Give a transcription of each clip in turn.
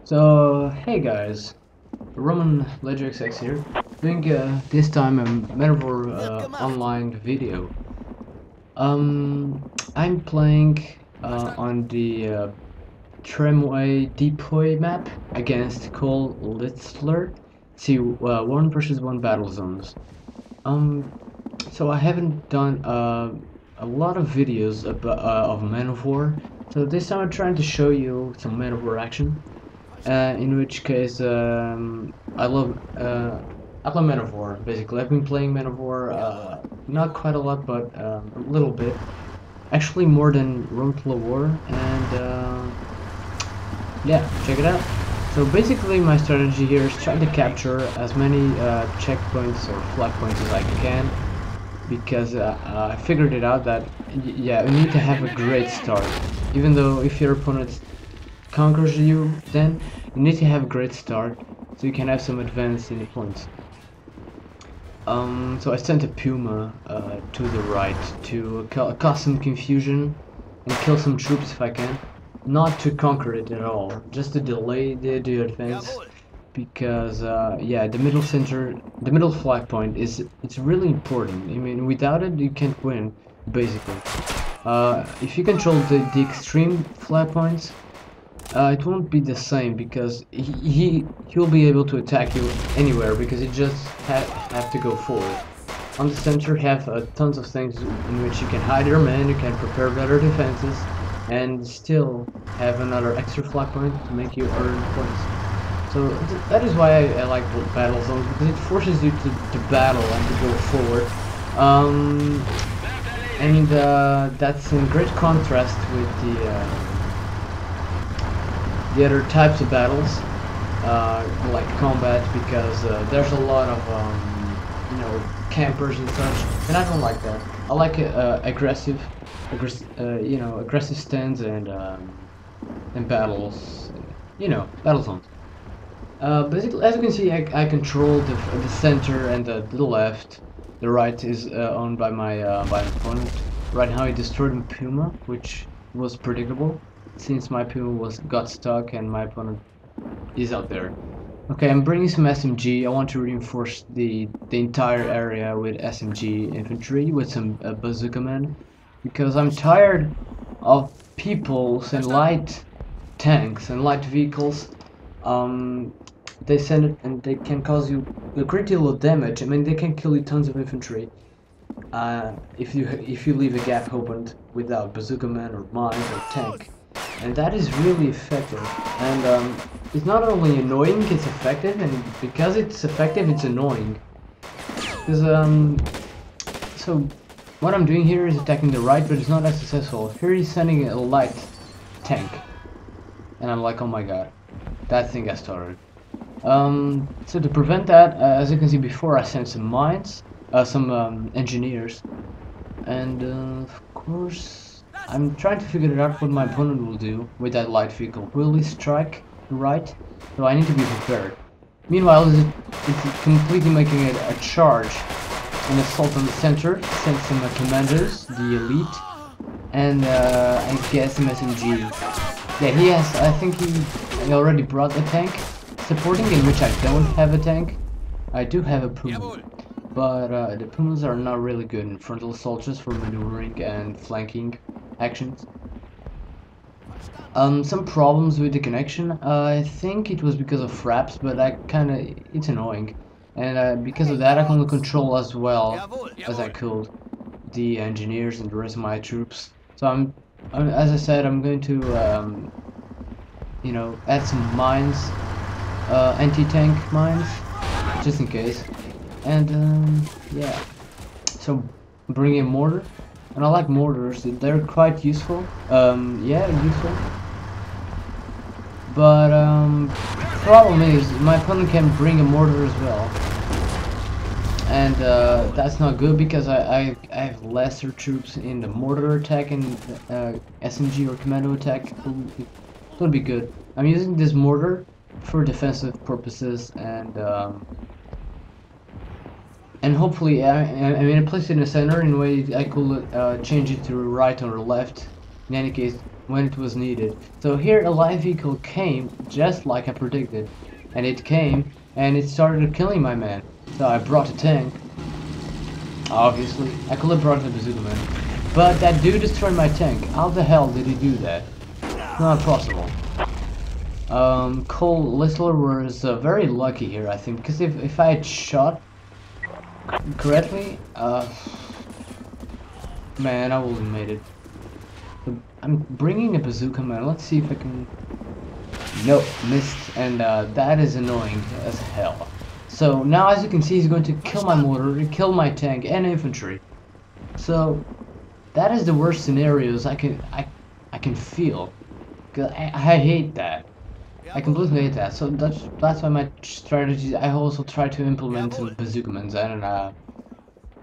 So, hey guys, Roman Ledger XX here, doing this time a Metaphor online video. I'm playing on the tramway depot map against Col.Litzler. See, 1 versus 1 battle zones. So I haven't done a lot of videos about, of Man of War, so this time I'm trying to show you some Man of War action. In which case, I love Man of War. Basically, I've been playing Man of War, not quite a lot, but a little bit. Actually, more than Rome to War, and yeah, check it out. So basically, my strategy here is trying to capture as many checkpoints or flag points as I can, because I figured it out that yeah, you need to have a great start. Even though if your opponent conquers you, then you need to have a great start so you can have some advance in the points. So I sent a Puma to the right to cause some confusion and kill some troops if I can. Not to conquer it at all, just to delay the advance, because yeah, the middle flag point it's really important. I mean, without it you can't win, basically. If you control the extreme flag points, it won't be the same, because he'll be able to attack you anywhere, because you just have to go forward. On the center have tons of things in which you can hide your men, you can prepare better defenses, and still have another extra flag point to make you earn points. So that is why I like battle zones, because it forces you to battle and to go forward. And that's in great contrast with the other types of battles, like combat, because there's a lot of campers and such, and I don't like that. I like aggressive stands and battles, battle zones. Basically, as you can see, I control the center and the left. The right is owned by my opponent. Right now, he destroyed my Puma, which was predictable, since my Puma got stuck and my opponent is out there. Okay, I'm bringing some SMG. I want to reinforce the entire area with SMG infantry with some bazooka men, because I'm tired of peoples and light tanks and light vehicles. They send it and they can cause you a great deal of damage. I mean, they can kill you tons of infantry if you leave a gap opened without bazooka man or mine or tank. And that is really effective, and it's not only annoying, it's effective, and because it's effective, it's annoying. Because so what I'm doing here is attacking the right, but it's not as successful. Here he's sending a light tank, and I'm like, oh my god, that thing got started. So to prevent that, as you can see before, I sent some mines, some engineers, and of course, I'm trying to figure it out what my opponent will do with that light vehicle. Will he strike right? So I need to be prepared. Meanwhile, it's completely making it a charge, an assault on the center, send some commandos, the elite, and I guess some SMG. Yeah, he has, I think he already brought a tank supporting, in which I don't have a tank. I do have a Puma, but the Pumas are not really good in frontal assaults for maneuvering and flanking actions. Some problems with the connection. I think it was because of fraps, but it's annoying, and because of that I can only control as well as I could the engineers and the rest of my troops. So as I said, I'm going to add some mines, anti-tank mines, just in case, and yeah. So bringing a mortar. And I like mortars, they're quite useful. Yeah, useful. But problem is, my opponent can bring a mortar as well. And that's not good, because I have lesser troops in the mortar attack, and SMG or commando attack would be good. I'm using this mortar for defensive purposes, and hopefully, I mean, I placed it in the center in a way I could change it to right or left. In any case, when it was needed. So here a live vehicle came just like I predicted, and it came and it started killing my man. So I brought a tank. Obviously, I could have brought the bazooka man, but that dude destroyed my tank. How the hell did he do that? Not possible. Col.Litzler was very lucky here, I think, because if I had shot correctly, man, I would have made it. I'm bringing a bazooka man. Let's see if I can. Nope, missed, and that is annoying as hell. So now, as you can see, he's going to kill my mortar, kill my tank and infantry. So that is the worst scenarios I can feel. Cause I hate that. I completely hate that. So that's why my strategies. I also try to implement some bazookamans. And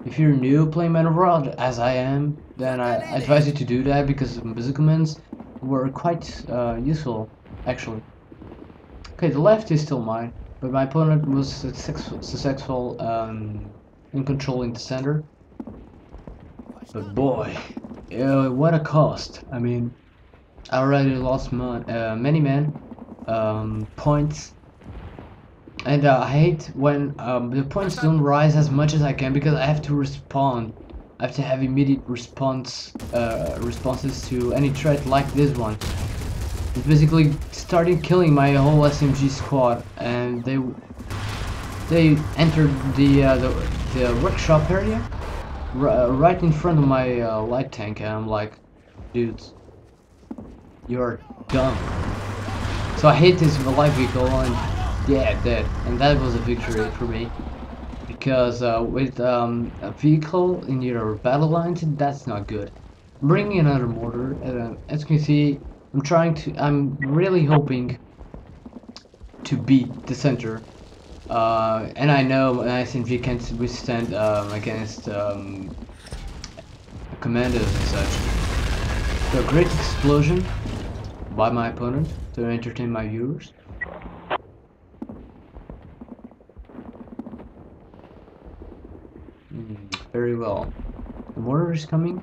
if you're new playing Man of War, as I am, then I advise you to do that because bazookamans were quite useful, actually. Okay, the left is still mine, but my opponent was successful in controlling the center. But boy, what a cost! I mean, I already lost many men, points, and I hate when the points don't rise as much as I can because I have to respond. I have to have immediate responses to any threat like this one. It basically started killing my whole SMG squad, and they entered the workshop area right in front of my light tank, and I'm like, dudes, you're dumb. So I hit this light vehicle, and yeah, dead. And that was a victory for me, because with a vehicle in your battle lines, that's not good. I'm bringing another mortar, as you can see. I'm really hoping to beat the center, and I know an SMG can't withstand against commandos and such. So great explosion by my opponent to entertain my viewers. Very well. The mortar is coming,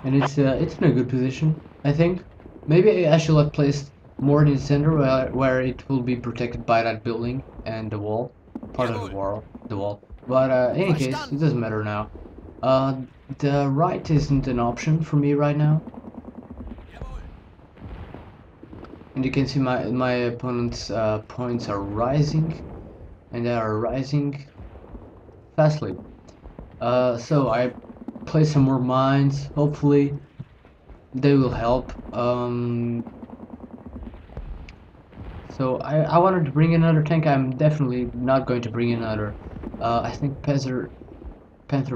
and it's in a good position, I think. Maybe I should have placed more in the center where it will be protected by that building and the wall, part of the wall. But in any case, it doesn't matter now. The right isn't an option for me right now. And you can see my opponent's points are rising, and they are rising fastly. So I place some more mines. Hopefully they will help. So I wanted to bring another tank. I'm definitely not going to bring another. I think Panther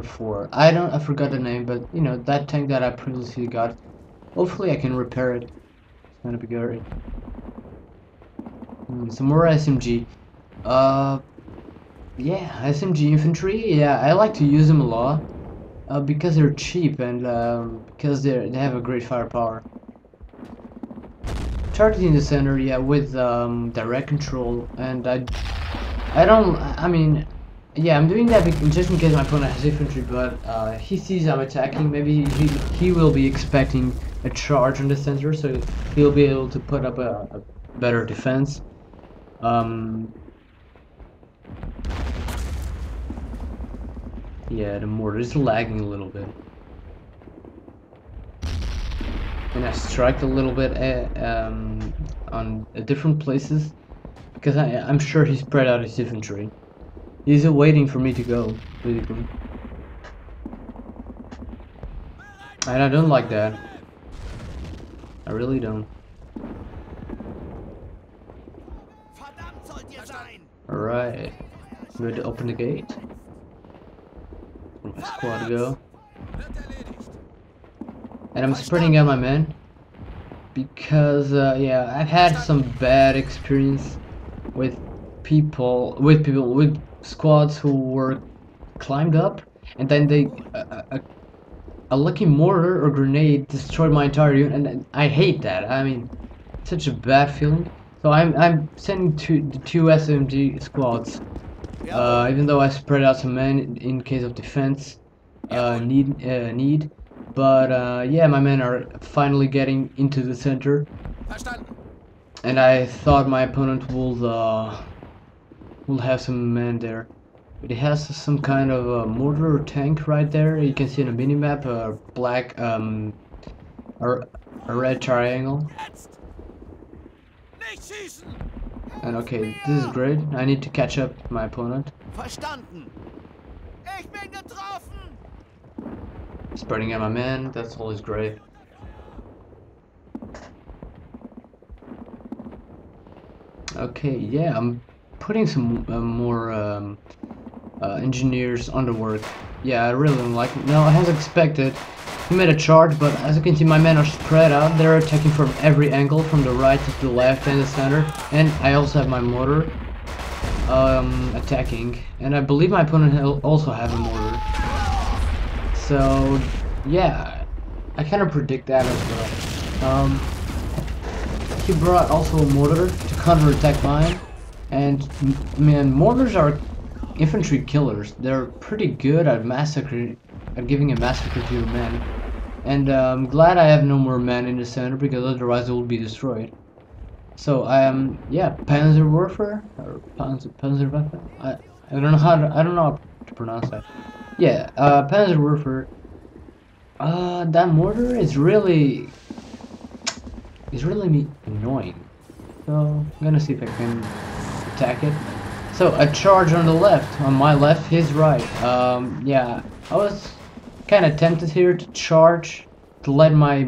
4. I forgot the name, but you know, that tank that I previously got. Hopefully I can repair it. It's gonna be great. Some more SMG. Yeah, SMG infantry. Yeah, I like to use them a lot. Because they're cheap and because they have a great firepower. Targeting the center, yeah, with direct control, and I mean, yeah, I'm doing that just in case my opponent has infantry, but he sees I'm attacking. Maybe he will be expecting a charge on the center, so he'll be able to put up a better defense. Yeah, the mortar is lagging a little bit. And I strike a little bit on different places because I'm sure he spread out his infantry. He's waiting for me to go, basically. And I don't like that. I really don't. Alright, I'm going to open the gate. Let my squad go. And I'm spreading out my men because yeah, I've had some bad experience with with squads who were climbed up, and then they a lucky mortar or grenade destroyed my entire unit, and I hate that. I mean, such a bad feeling. So I'm sending the two SMG squads, even though I spread out some men in case of defense need. But yeah, my men are finally getting into the center, and I thought my opponent will have some men there. But he has some kind of a mortar or tank right there. You can see on the minimap a black, a red triangle. And okay, this is great. I need to catch up my opponent. Verstanden. Ich bin getroffen. Spreading out my men, that's always great. Okay, yeah, I'm putting some more engineers on the work. Yeah, I really don't like it. No, as expected, he made a charge, but as you can see, my men are spread out. They're attacking from every angle, from the right to the left and the center. And I also have my mortar attacking, and I believe my opponent also have a mortar. So yeah, I kind of predict that as well. He brought also a mortar to counter-attack mine, and man, mortars are infantry killers. They're pretty good at giving a massacre to your men. And I'm glad I have no more men in the center, because otherwise it will be destroyed. So yeah, Panzer Warfare or Panzerwaffe. I don't know I don't know how to pronounce that. Yeah, Panzer Warfare. That mortar is really annoying. So I'm gonna see if I can attack it. So a charge on the left, on my left, his right. Yeah, I was kind of tempted here to charge, to let my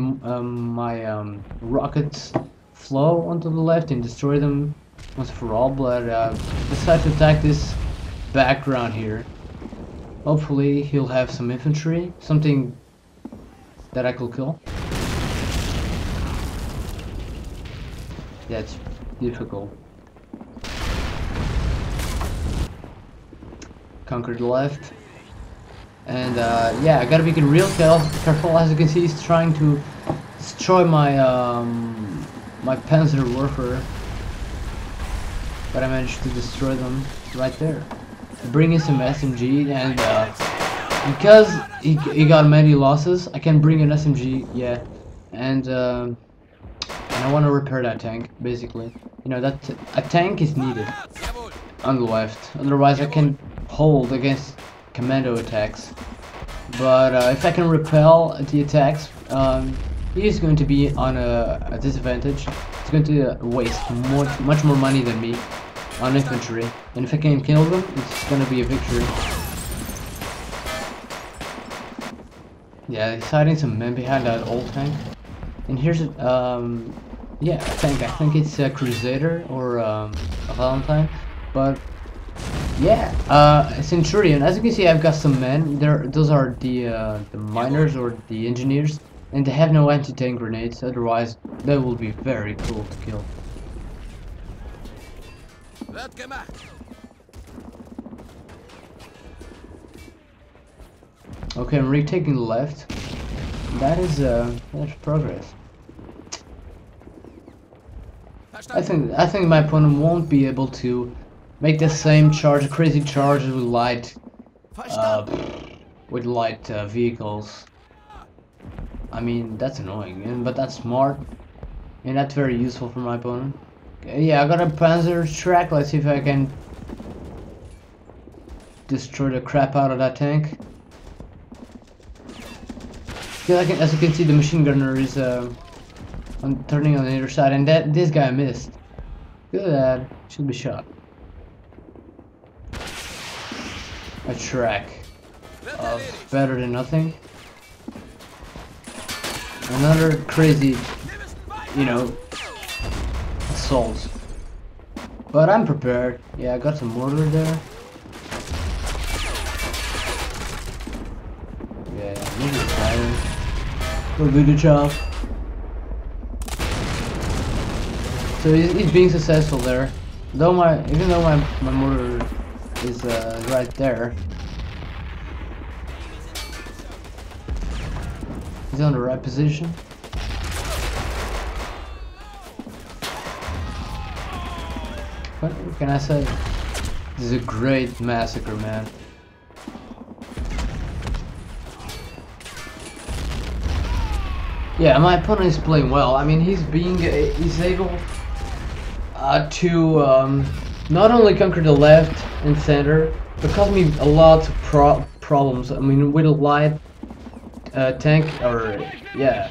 rockets flow onto the left and destroy them once for all, but decided to attack this background here. Hopefully he'll have some infantry, something that I could kill. Yeah, it's difficult. Conquer the left. And yeah, I gotta be real careful. As you can see, he's trying to destroy my my Panzer Warfare, but I managed to destroy them right there. Bring in some SMG, and because he got many losses, I can bring an SMG, yeah, and I want to repair that tank, basically. You know, that a tank is needed on the left, otherwise I can hold against commando attacks. But if I can repel the attacks, he is going to be on a disadvantage. He's going to waste much more money than me on infantry, and if I can kill them, it's going to be a victory. Yeah, he's hiding some men behind that old tank. And here's yeah, a tank. I think it's a Crusader or a Valentine, but yeah, a Centurion. As you can see, I've got some men. Those are the miners or the engineers, and they have no anti-tank grenades. Otherwise, they will be very cool to kill. Okay, I'm retaking the left. That's progress. I think my opponent won't be able to make the same charge, crazy charge with light vehicles. I mean, that's annoying, but that's smart, and that's very useful for my opponent. Okay, yeah, I got a Panzer track. Let's see if I can destroy the crap out of that tank. As you can see, the machine gunner is turning on the other side, and this guy missed. Look at that, should be shot. A track of better than nothing. Another crazy, you know, assault. But I'm prepared. Yeah, I got some mortar there. Yeah, maybe fire. We'll do the job. So he's being successful there. Even though my mortar is right there. He's on the right position. What can I say? This is a great massacre, man. Yeah, my opponent is playing well. I mean, he's able to not only conquer the left and center, but cause me a lot of problems. I mean, with a light tank, or yeah,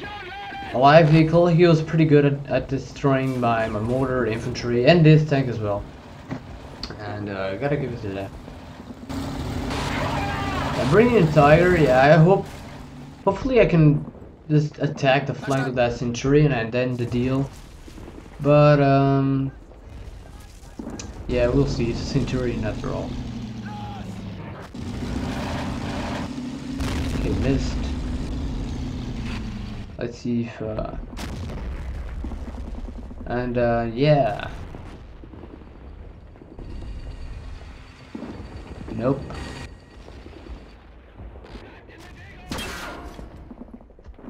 a light vehicle, he was pretty good at destroying my mortar, infantry, and this tank as well. And I gotta give it to that. Bringing in Tiger, yeah, hopefully I can just attack the flank of that Centurion and then the deal. But yeah, we'll see. It's a Centurion after all. Okay, missed. Let's see if yeah. Nope.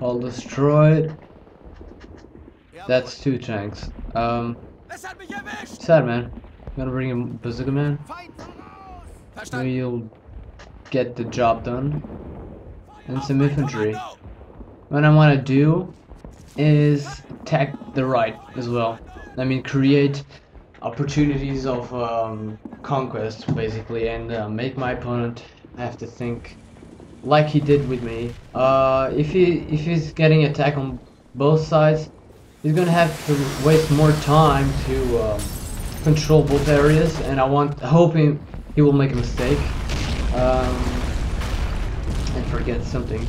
All destroyed. That's 2 tanks. Sad, man. Gonna bring in Bazooka Man. Maybe you'll get the job done. And some infantry. What I want to do is attack the right as well. I mean, create opportunities of conquest, basically, and make my opponent have to think like he did with me. If he's getting attacked on both sides, he's gonna have to waste more time to control both areas, and hoping he will make a mistake and forget something.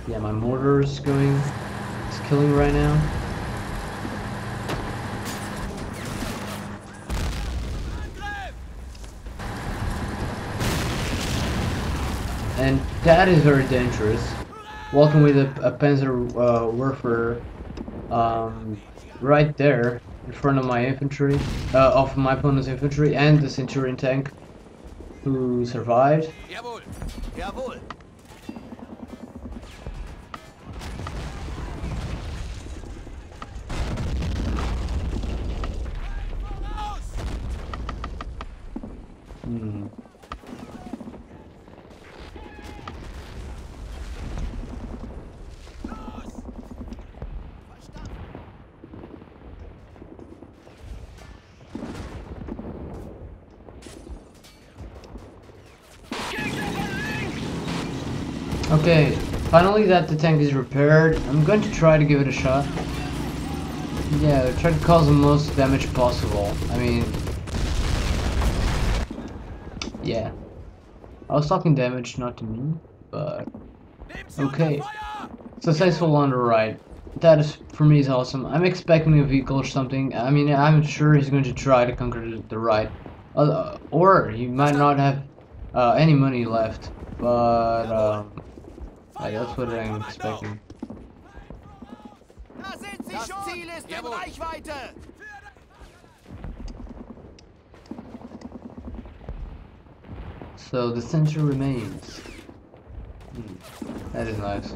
Yeah, my mortar is killing right now. And that is very dangerous. Walking with a Panzer Werfer right there in front of my infantry, of my opponent's infantry, and the Centurion tank who survived. Jawohl. Jawohl. Okay, finally that the tank is repaired, I'm going to try to give it a shot. Yeah, try to cause the most damage possible. I mean, yeah. I was talking damage, not to me, but okay. Successful on the right. That is, for me, is awesome. I'm expecting a vehicle or something. I mean, I'm sure he's going to try to conquer the right. Or he might not have any money left, but yeah, that's what I'm expecting. Das Ziel ist in Reichweite. So the center remains. That is nice.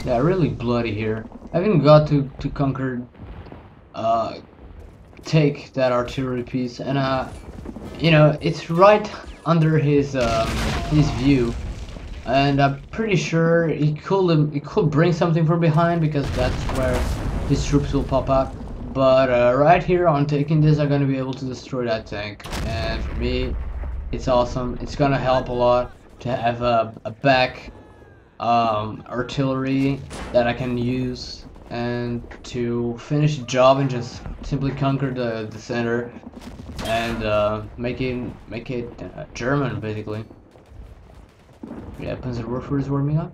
Yeah, really bloody here. I haven't got to conquer, take that artillery piece, and you know, it's right under his view, and I'm pretty sure he could bring something from behind, because that's where his troops will pop up. But right here on taking this, I'm gonna be able to destroy that tank, and for me, it's awesome. It's gonna help a lot to have a back artillery that I can use, and to finish the job and just simply conquer the center and make it German, basically. Yeah, Panzerwerfer is warming up.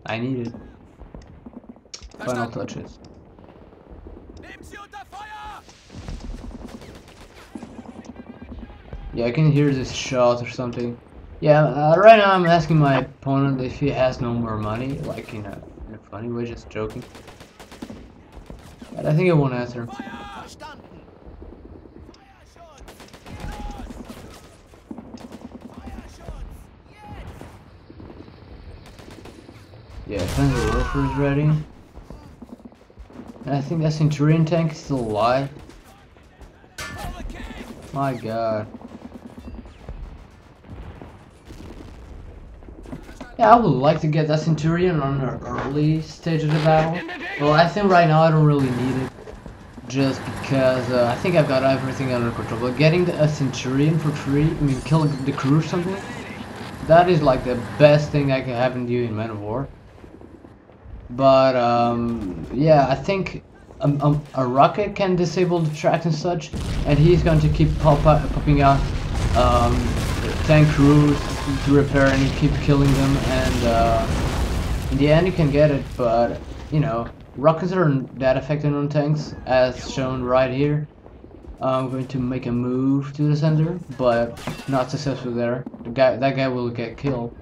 I need it. Final touches. Yeah, I can hear this shot or something. Yeah, right now I'm asking my opponent if he has no more money, like in a funny way, just joking. But I think I won't answer. Yeah, Panzerwerfer is ready. And I think that Centurion tank is still alive. My god. Yeah, I would like to get that Centurion on an early stage of the battle. Well, I think right now I don't really need it. Just because I think I've got everything under control. But getting a Centurion for free, I mean, killing the crew or something, that is like the best thing that can happen to you in Man of War. But yeah, I think a rocket can disable the tracks and such, and he's going to keep popping out tank crews to repair and keep killing them, and in the end you can get it. But you know, rockets aren't that effective on tanks, as shown right here. I'm going to make a move to the center, but not successful there. That guy will get killed.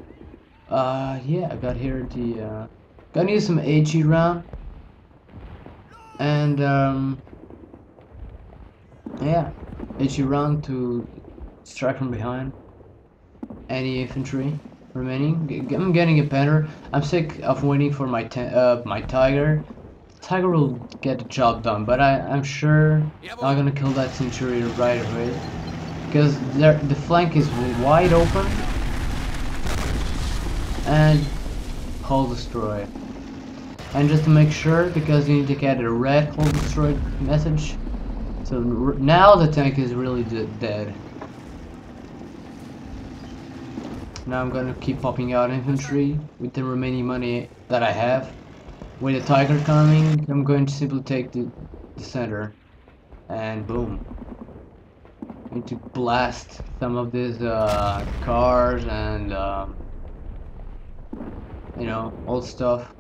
Yeah, I got here the gonna use some HE round, and yeah, HE round to strike from behind any infantry remaining. I'm getting a banner. I'm sick of waiting for my my tiger. Tiger will get the job done, but I'm sure I'm gonna kill that centurion right away because the flank is wide open and hull destroyed. And just to make sure, because you need to get a red hull destroyed message, so now the tank is really dead. Now I'm gonna keep popping out infantry with the remaining money that I have. With the tiger coming, I'm going to simply take the center, and boom. I need to blast some of these cars and you know, old stuff.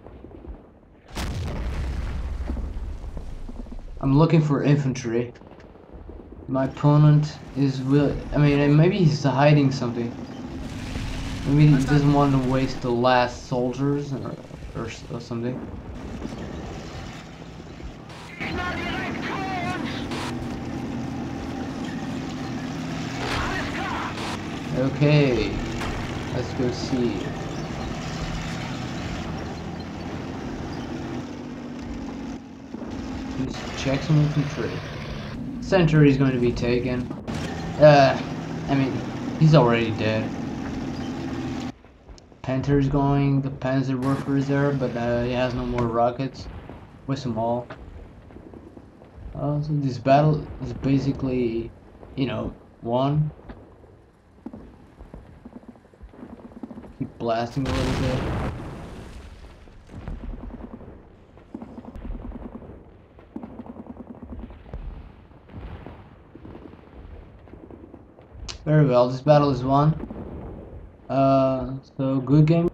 I'm looking for infantry. My opponent is I mean, maybe he's hiding something. Maybe he doesn't want to waste the last soldiers or something. Okay, let's go see. Just check some infantry. Center is going to be taken. I mean, he's already dead. Panther is going, the Panzer Worker is there, but he has no more rockets. With them all. So this battle is basically, you know, won. Keep blasting a little bit. Very well, this battle is won. So good game.